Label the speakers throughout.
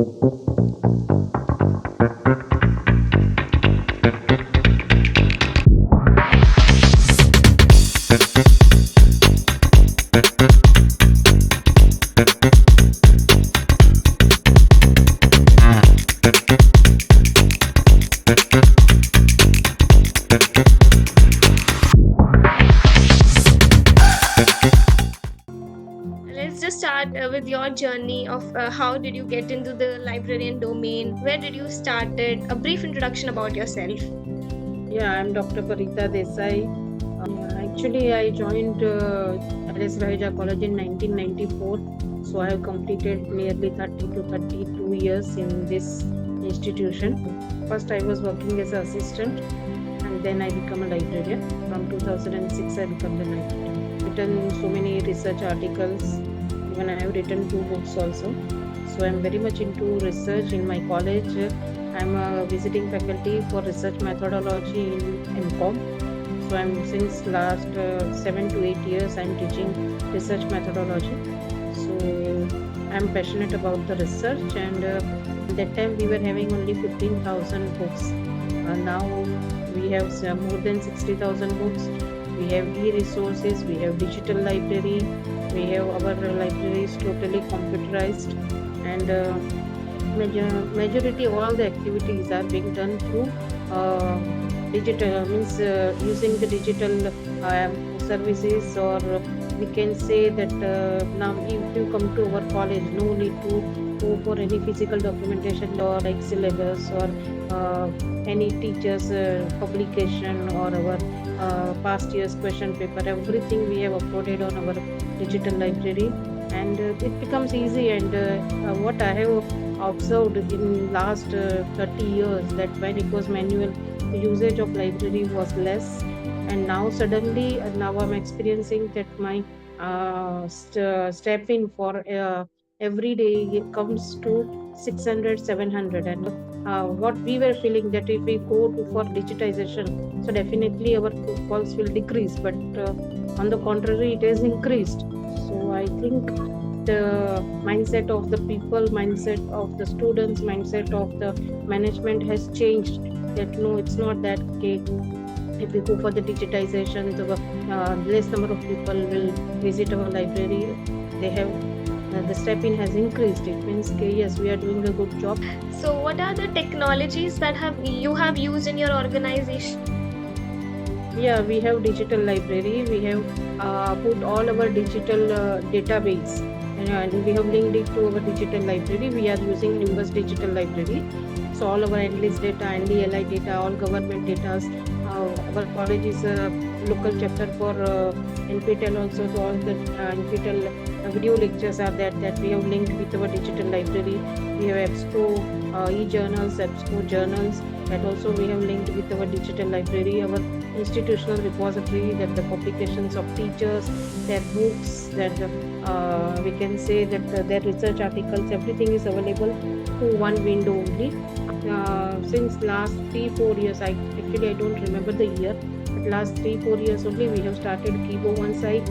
Speaker 1: Let's just start with your journey of how did you get into the librarian domain? Where did you started? A brief introduction about yourself.
Speaker 2: Yeah, I'm Dr. Parita Desai. Actually, I joined LS Raheja College in 1994. So I have completed nearly 30 to 32 years in this institution. First, I was working as an assistant, and then I became a librarian. From 2006, I became the librarian. Written so many research articles. Even I have written 2 books also. So I'm very much into research in my college. I'm a visiting faculty for research methodology in MCOM. So I'm since last 7 to 8 years I'm teaching research methodology. So I'm passionate about the research, and that time we were having only 15,000 books. Now we have more than 60,000 books. We have e-resources, we have digital library, we have our library is totally computerized, and majority all the activities are being done through digital, means using the digital services, or we can say that now if you come to our college, no need to go for any physical documentation or like syllabus or any teachers publication or our past year's question paper. Everything we have uploaded on our digital library, and it becomes easy. And what I have observed in last 30 years, that when it was manual, the usage of library was less, and now suddenly now I'm experiencing that my step in for every day it comes to 600 700. And what we were feeling that if we go to for digitization, so definitely our footfalls will decrease, but on the contrary it has increased. So I think the mindset of the people, mindset of the students, mindset of the management has changed, that no, it's not that okay, if we go for the digitization, the less number of people will visit our library. They have the step in has increased. It means okay, yes, we are doing a good job.
Speaker 1: So, what are the technologies that have you have used in your organization?
Speaker 2: Yeah, we have digital library. We have put all our digital database, and we have linked it to our digital library. We are using Nimbus Digital Library. So all our NLIS data, NDLI data, all government data. Our college is a local chapter for NPTEL also. So all the NPTEL video lectures are there that we have linked with our digital library. We have EBSCO e-journals, EBSCO journals, that also we have linked with our digital library. Our institutional repository, that the publications of teachers, their books, that we can say that their research articles, everything is available through one window only. Since last 3-4 years, I don't remember the year, but last 3-4 years only we have started Kibo. Once I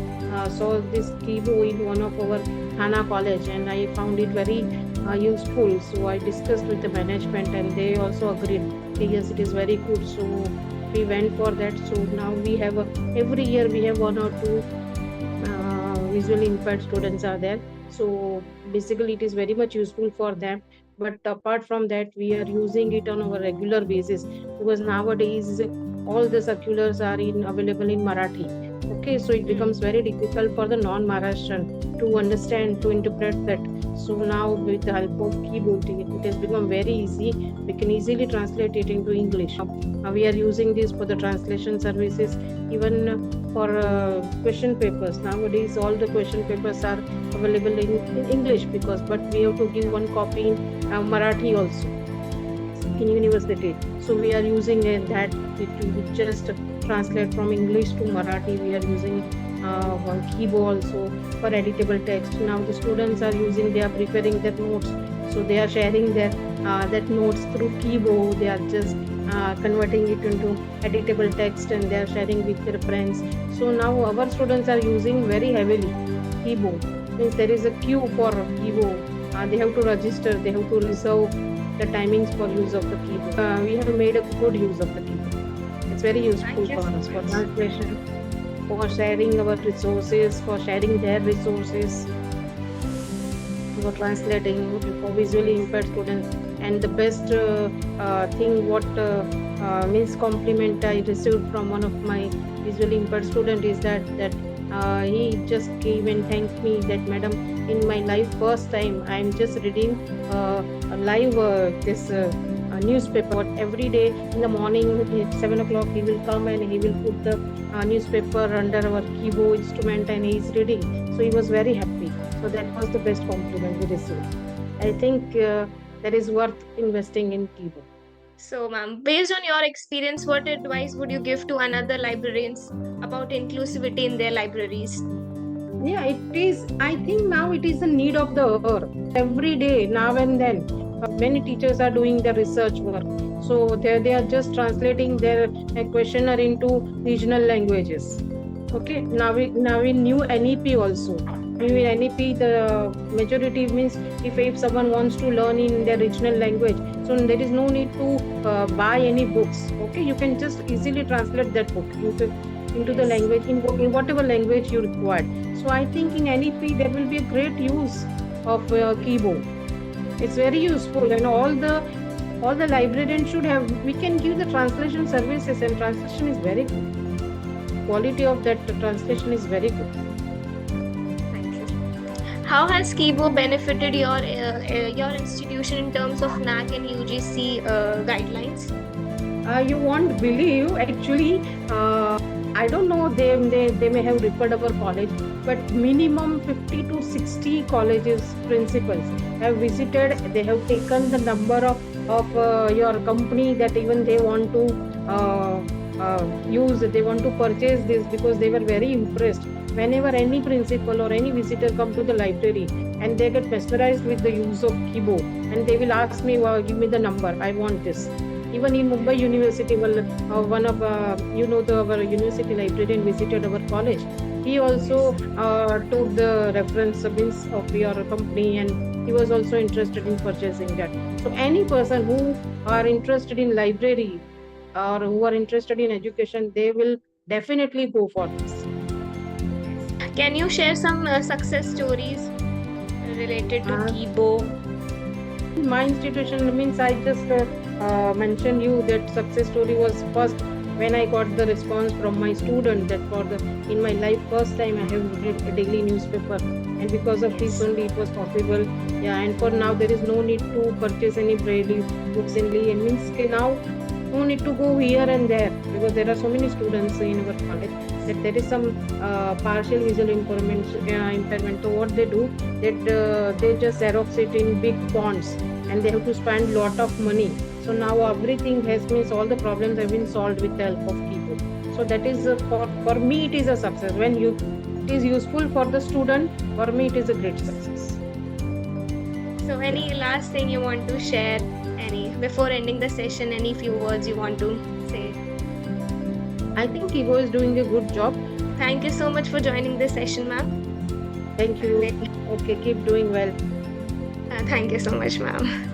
Speaker 2: saw this Kibo in one of our Hana college, and I found it very useful. So I discussed with the management, and they also agreed, yes, it is very good. So we went for that. So now we have every year we have 1 or 2 visually impaired students are there. So basically it is very much useful for them. But apart from that, we are using it on a regular basis, because nowadays all the circulars are available in Marathi. Okay, so it becomes very difficult for the non-Maharashtrian to understand, to interpret that. So now with the help of keyboard, it has become very easy. We can easily translate it into English. We are using this for the translation services, even for question papers. Nowadays all the question papers are available in English, because but we have to give one copy in Marathi also in university. So we are using that to just translate from English to Marathi. We are using one keyboard also for editable text. Now the students are using, they are preparing their notes, so they are sharing their that notes through keyboard. They are just converting it into editable text, and they are sharing with their friends. So now our students are using very heavily keyboard. Means there is a queue for keyboard. they have to register, they have to reserve the timings for use of the keyboard. We have made a good use of the keyboard. It's very useful
Speaker 1: Thank you
Speaker 2: for
Speaker 1: so
Speaker 2: us for
Speaker 1: much.
Speaker 2: translation, for sharing our resources, for sharing their resources, for translating for visually impaired students. And the best thing what means compliment I received from one of my visually impaired student is that he just came and thanked me that, madam, in my life first time I'm just reading live this newspaper. Every day in the morning at 7 o'clock he will come and he will put the newspaper under our keyboard instrument and he is reading. So he was very happy. So that was the best compliment we received. I think that is worth investing in keyboard.
Speaker 1: So, ma'am, based on your experience, what advice would you give to another librarians about inclusivity in their libraries?
Speaker 2: Yeah, it is. I think now it is a need of the hour. Every day, now and then, many teachers are doing the research work. So they are just translating their questionnaire into regional languages. Okay, now we new NEP also. In NEP, the majority means if someone wants to learn in their regional language, so there is no need to buy any books. Okay, you can just easily translate that book into the language in whatever language you require. So I think in NEP there will be a great use of keyboard. It's very useful, and all the librarians should have. We can give the translation services, and translation is very good. Quality of that translation is very good.
Speaker 1: Thank you. How has Kibo benefited your institution in terms of NAC and UGC guidelines?
Speaker 2: You won't believe, actually, I don't know, they may have referred our college, but minimum 50 to 60 colleges principals have visited. They have taken the number of your company that even they want to use, they want to purchase this, because they were very impressed. Whenever any principal or any visitor come to the library and they get mesmerized with the use of keyboard, and they will ask me, well, give me the number, I want this. Even in Mumbai University, one of our university librarian visited our college. He also took the reference of your company, and he was also interested in purchasing that. So any person who are interested in library or who are interested in education, they will definitely go for this.
Speaker 1: Can you share some success stories related to Kibo?
Speaker 2: In my institution, means I just mentioned you that success story was first when I got the response from my student that in my life first time I have read a daily newspaper, and because of this only it was possible. Yeah, and for now there is no need to purchase any braille books in Lee, and means now no need to go here and there, because there are so many students in our college that there is some partial visual impairment. So what they do, that they just xerox it in big fonts, and they have to spend lot of money. So now everything has means all the problems have been solved with the help of keyboard. So that is for me it is a success. When it is useful for the student, for me it is a great success.
Speaker 1: So any last thing you want to share? Before ending the session, any few words you want to say?
Speaker 2: I think Kibo is doing a good job.
Speaker 1: Thank you so much for joining this session, ma'am.
Speaker 2: Thank you. Okay, keep doing well.
Speaker 1: Thank you so much, ma'am.